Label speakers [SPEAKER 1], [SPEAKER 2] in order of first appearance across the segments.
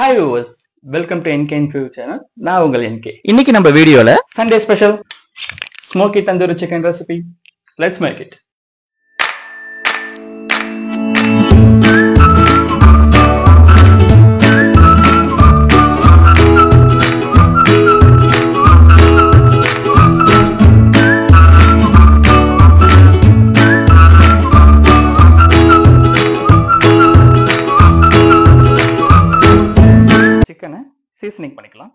[SPEAKER 1] Hi viewers, welcome to NK Info channel. நான் உங்கள் NK.
[SPEAKER 2] இன்னைக்கு நம்ம வீடியோல
[SPEAKER 1] Sunday special smoky tandoori chicken recipe. Let's make it. சிக்கனை சீசனிங் பண்ணிக்கலாம்.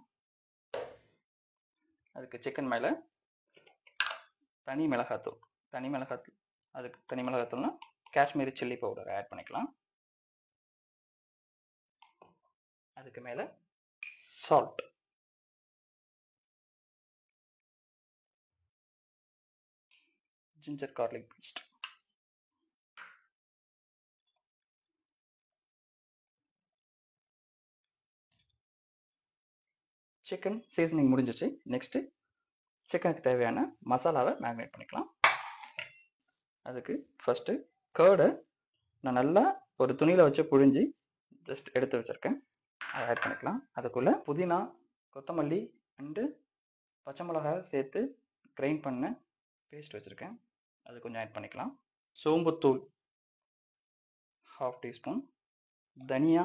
[SPEAKER 1] அதுக்கு சிக்கன் மேல தனி மிளகாத்தூள் அதுக்கு தனி மிளகாத்தூள்னா காஷ்மீரி சில்லி பவுடர் ஆட் பண்ணிக்கலாம். அதுக்கு மேல salt, ginger garlic paste, chicken seasoning முடிஞ்சிச்சு. நெக்ஸ்ட் சிக்கனுக்கு தேவையான மசாலாவை மேரினேட் பண்ணிக்கலாம். அதுக்கு ஃபர்ஸ்ட் கர்டை நான் நல்லா ஒரு துணியில் வச்சு புழிஞ்சி ஜஸ்ட் எடுத்து வச்சுருக்கேன். அதை ஆட் பண்ணிக்கலாம். அதுக்குள்ளே புதினா, கொத்தமல்லி அண்டு பச்சை மிளகாய் சேர்த்து கிரைண்ட் பண்ண பேஸ்ட் வச்சுருக்கேன். அது கொஞ்சம் ஆட் பண்ணிக்கலாம். சோம்புத்தூள் 1/2 டீஸ்பூன், தனியா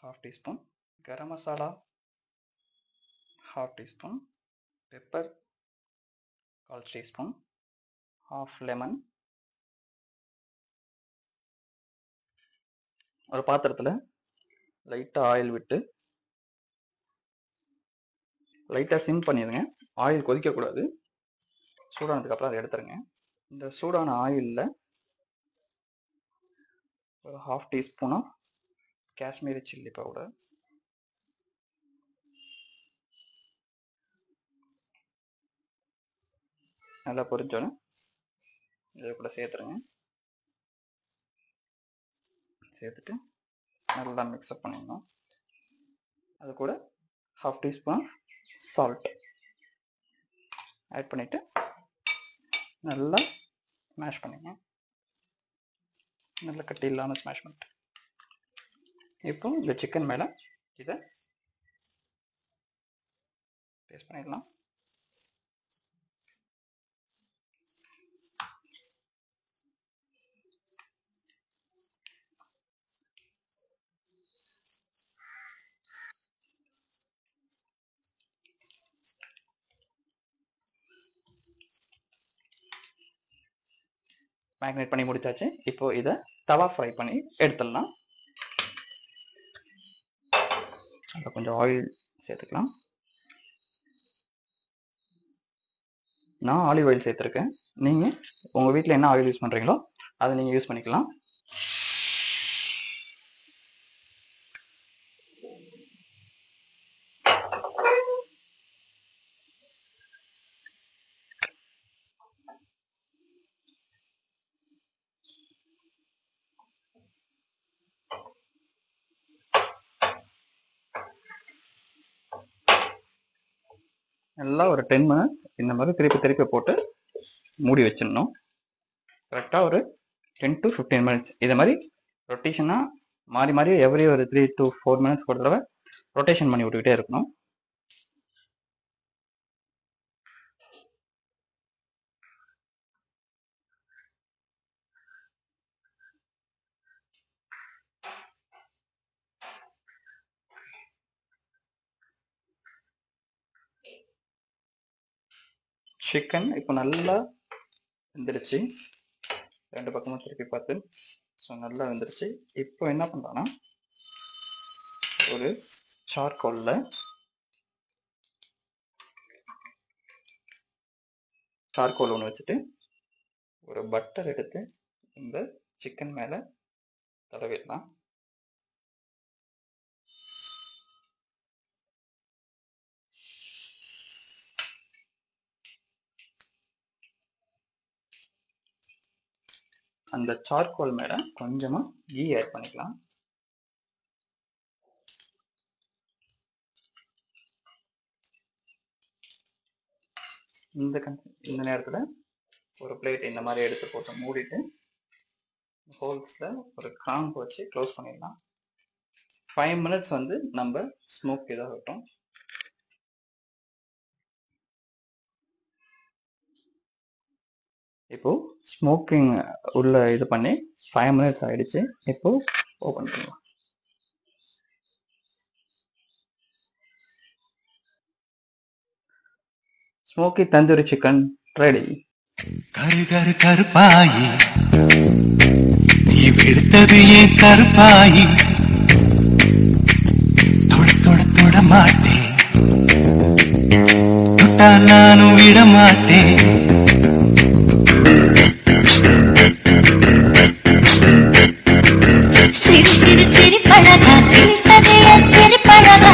[SPEAKER 1] 1/2 teaspoon, garam masala 1/2 teaspoon, pepper 1/4 teaspoon, 1/2 lemon. ஒரு பாத்திரத்தில் லைட்டாக ஆயில் விட்டு லைட்டாக சிம் பண்ணிடுங்க. ஆயில் கொதிக்கக்கூடாது. சூடானதுக்கப்புறம் அதை எடுத்துருங்க. இந்த சூடான ஆயிலில் ஒரு 1/2 teaspoon of Kashmiri chilli powder, நல்லா பொரிஞ்சோன்னு இதை கூட சேர்த்துருங்க. சேர்த்துட்டு நல்லா மிக்ஸ்அப் பண்ணிடணும். அது கூட 1/2 டீஸ்பூன் சால்ட் ஆட் பண்ணிவிட்டு நல்லா ஸ்மாஷ் பண்ணிங்க. நல்லா கட்டி இல்லாமல் ஸ்மாஷ் பண்ணிட்டு இப்போ இந்த சிக்கன் மேலே இதை பேஸ்ட் பண்ணிடலாம். மேக்னேட் பண்ணி முடிச்சாச்சு. இப்போ இதை தவா ஃப்ரை பண்ணி எடுத்துடலாம். அதில் கொஞ்சம் ஆயில் சேர்த்துக்கலாம். நான் ஆலிவ் ஆயில் சேர்த்துருக்கேன். நீங்கள் உங்கள் வீட்டில் என்ன ஆயில் யூஸ் பண்ணுறீங்களோ அதை நீங்கள் யூஸ் பண்ணிக்கலாம். நல்லா ஒரு 10 மினிட்ஸ் இந்த மாதிரி திருப்பி போட்டு மூடி வச்சிடணும். கரெக்டாக ஒரு 10 to 15 மினிட்ஸ் இதை மாதிரி ரொட்டேஷனாக மாறி எவ்ரி ஒரு 3 to 4 மினிட்ஸ் ஒரு தடவை ரொட்டேஷன் பண்ணி விட்டுக்கிட்டே இருக்கணும். சிக்கன் இப்போ நல்லா வெந்துருச்சு. 2 பக்கமும் திருப்பி பார்த்து ஸோ நல்லா வெந்துருச்சு. இப்போ என்ன பண்ணுறோன்னா ஒரு சார்கோல் ஒன்று வச்சுட்டு ஒரு பட்டர் எடுத்து இந்த சிக்கன் மேலே தடவிடலாம். அந்த சார்கோல் மேலே கொஞ்சமாக கீ ஆட் பண்ணிக்கலாம். இந்த நேரத்தில் ஒரு பிளேட் இந்த மாதிரி எடுத்து போட்டு மூடிட்டு ஹோல்ஸில் ஒரு கிராம்ப் வச்சு க்ளோஸ் பண்ணிடலாம். 5 மினிட்ஸ் வந்து நம்ம ஸ்மோக் இதாகட்டும். இப்போ ஸ்மோக்கிங் உள்ள இது பண்ணி 5 மினிட்ஸ் ஆயிடுச்சு. இப்போ ஓபன் பண்ணலாம். Smoky tandoori chicken ready.
[SPEAKER 2] கரு கரு கருப்பாயி நீ வெடுத்தது ஏன் கருப்பாயி, தொட தொட தொட மாட்டேன், தொட்டா நானும் விட மாட்டேன்.
[SPEAKER 3] சிறு சிறு சிறு பழகா சிரிப்பதைய சிறு பழகா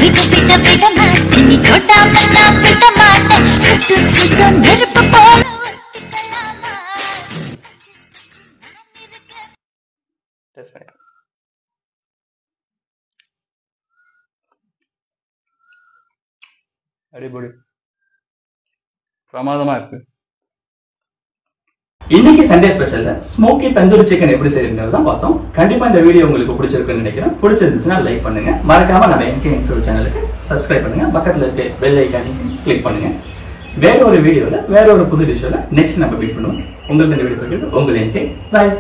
[SPEAKER 3] விட விட விட மாட்டேன், நீ தொட்டாம நான் விட மாட்டேன். சுட்டு சுட்டு நெருப்பு போல ஒட்டிக்கலாமா?
[SPEAKER 1] டெஸ்ட் பண்ணி அடிபொடி பிரமாதமா இருக்கு.
[SPEAKER 4] இன்னைக்கு சண்டே ஸ்பெஷல்ல ஸ்மோக்கி தந்தூரி சிக்கன் எப்படி செய்யறது தான் பார்த்தோம். கண்டிப்பா இந்த வீடியோ உங்களுக்கு பிடிச்சிருக்குன்னு நினைக்கிறேன். பிடிச்சிருந்துச்சுன்னா லைக் பண்ணுங்க, மறக்காம நம்ம என்கே இன்ஃபோ சேனலுக்கு சப்ஸ்கிரைப் பண்ணுங்க, பக்கத்துல இருக்க பெல் ஐக்கானை கிளிக் பண்ணுங்க. வேற ஒரு வீடியோல வேற ஒரு புது டிஷ்ல நெக்ஸ்ட் நம்ம மீட் பண்ணுவோம். உங்களுக்கு இந்த வீடியோ பிடிச்சிருக்கு, உங்கள் என்கே பாய்.